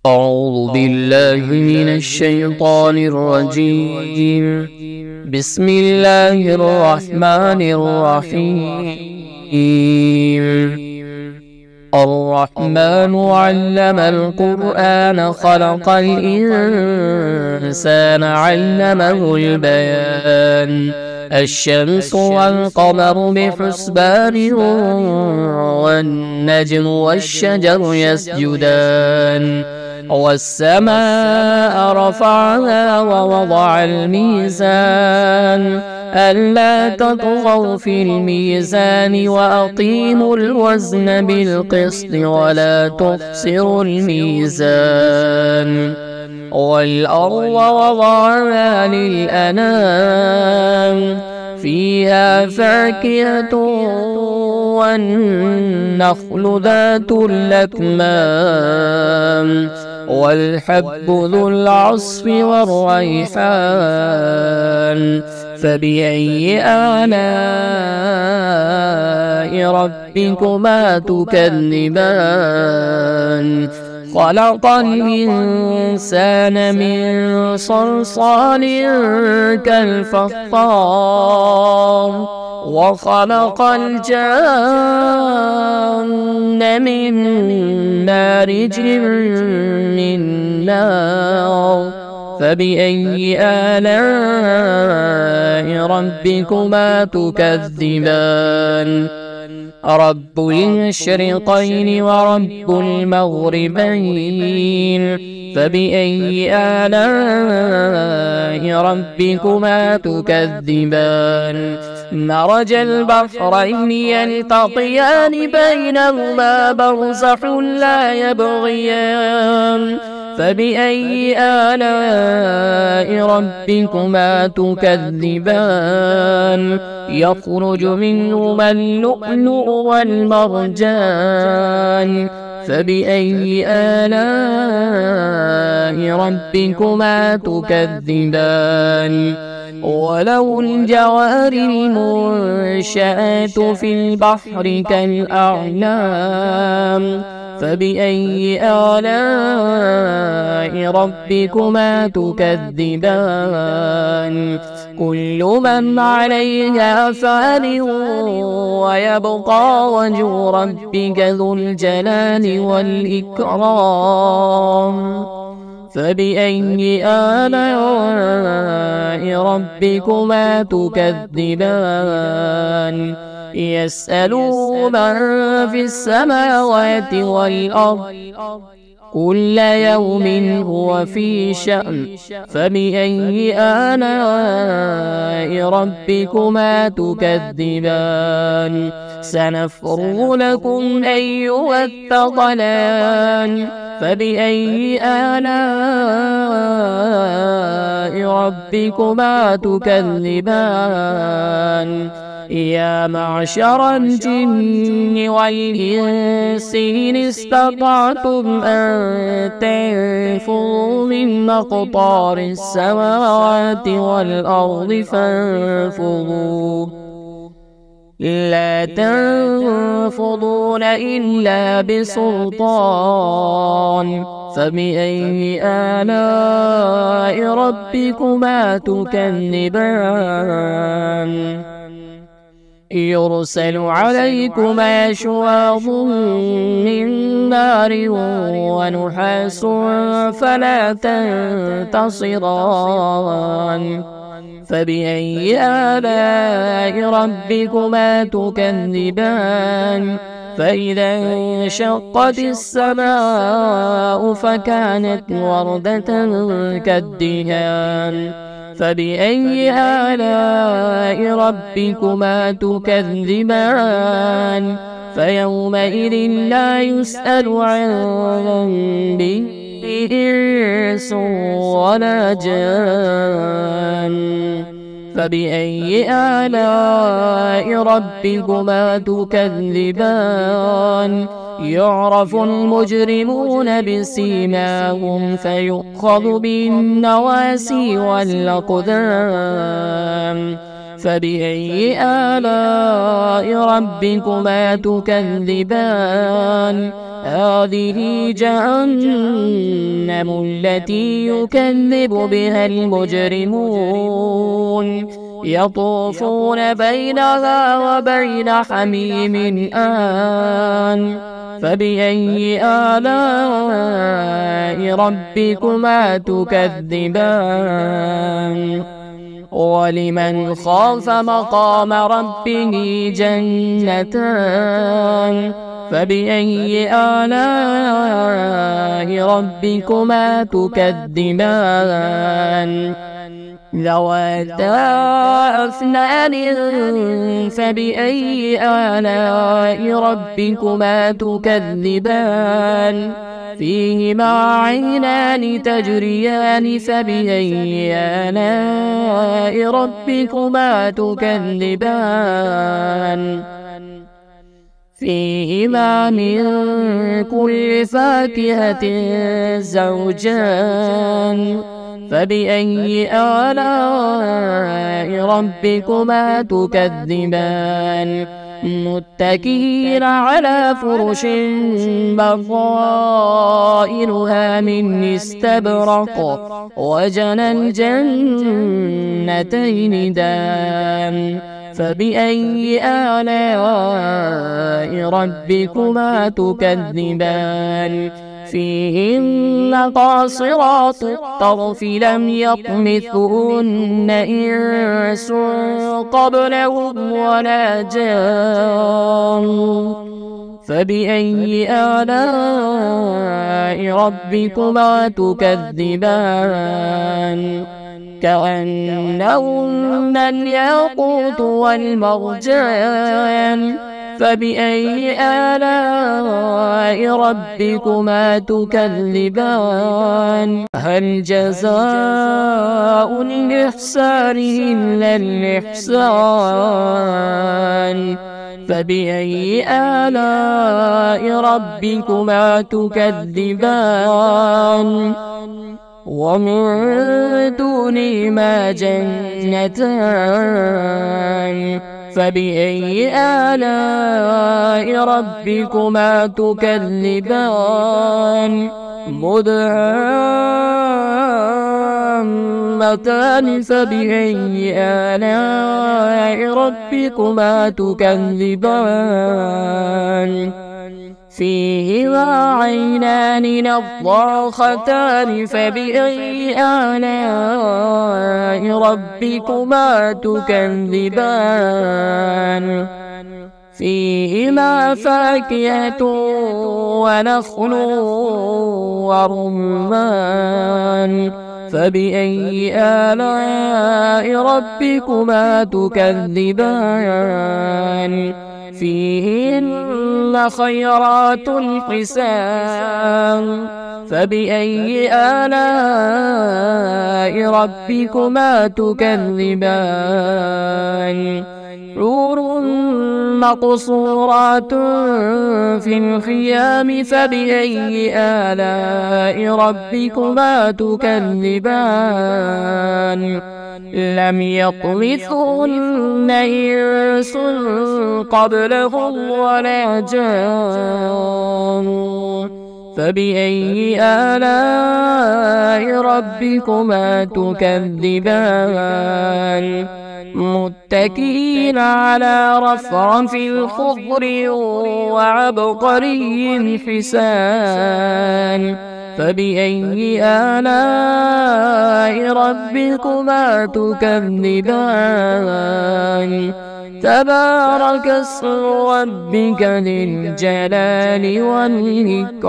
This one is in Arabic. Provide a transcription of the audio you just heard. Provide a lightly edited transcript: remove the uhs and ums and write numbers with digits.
أعوذ بالله من الشيطان الرجيم. بسم الله الرحمن الرحيم. الرحمن علم القرآن خلق الإنسان علمه البيان. الشمس والقمر بحسبان والنجم والشجر يسجدان والسماء رفعها ووضع الميزان ألا تطغوا في الميزان وأقيموا الوزن بالقسط ولا تخسروا الميزان والأرض وضعها للأنام فيها فاكهة والنخل ذات الأكمام والحب ذو العصف والريحان فبأي آلاء ربكما تكذبان خلق الإنسان من صلصال كالفخار وخلق الجان من مارج من نار فبأي آلاء ربكما تكذبان رب المشرقين ورب المغربين فبأي آلاء ربكما تكذبان مرج البحرين يلتقيان بينهما برزخ لا يبغيان فبأي آلاء ربكما تكذبان يخرج منهما اللؤلؤ والمرجان فبأي آلاء ربكما تكذبان وله الجوار المنشآت في البحر كالأعلام فبأي آلاء ربكما تكذبان كل من عليها فان ويبقى وجه ربك ذو الجلال والإكرام فبأي آلاء ربكما تكذبان يسأله من في السماوات والأرض كل يوم هو في شأن فبأي آلاء ربكما تكذبان سنفرغ لكم أيها الثقلان فبأي آلاء ربكما تكذبان يا معشر الجن والإنس إن استطعتم أن تنفذوا من أقطار السماوات والأرض فانفذوا لا تنفذون إلا بسلطان فبأي آلاء ربكما تكذبان يرسل عليكما شواظ من نار ونحاس فلا تنتصران فبأي آلاء ربكما تكذبان فإذا انشقت السماء فكانت وردة كالدهان فبأي آلاء ربكما تكذبان فيومئذ لا يسأل عن ذنبه إنس ولا جان فبأي آلاء ربكما تكذبان يعرف المجرمون بسيماهم فيؤخذ بالنواسي والأقدام فبأي آلاء ربكما تكذبان هذه جهنم جهنم التي يكذب بها المجرمون يطوفون بينها وبين حميم آن فبأي آلاء ربكما تكذبان ولمن خاف مقام ربه جنتان فبأي آلاء ربكما تكذبان ذواتا أفنان فبأي آلاء ربكما تكذبان فيهما عينان تجريان فبأي آلاء ربكما تكذبان فيهما من كل فاكهة زوجان فبأي آلاء ربكما تكذبان متكئين على فرش بطائنها من استبرق وجنى الجنتين دان فبأي آلاء ربكما تكذبان فيهن قاصرات الطرف لم يطمثهن إنس قبلهم ولا جان فبأي آلاء ربكما تكذبان كأنهن الياقوت والمرجان فبأي آلاء ربكما تكذبان هل جزاء الإحسان إلا الإحسان فبأي آلاء ربكما تكذبان ومن دونهما جنتان فبأي آلاء ربكما تكذبان مدهامتان فبأي آلاء ربكما تكذبان فيهما عينان نضاختان فبأي آلاء ربكما تكذبان فيهما فاكهة ونخل ورمان فبأي آلاء ربكما تكذبان فيهن خيرات حسان فبأي آلاء ربكما تكذبان حور مقصورات في الخيام فبأي آلاء ربكما تكذبان لم يطمثهن إنس قبلهم ولا جان فبأي آلاء ربكما تكذبان متكئين على رفرف خضر وعبقري حسان فبأي آلاء ربكما تكذبان تبارك اسم ربك ذي الجلال والإكرام.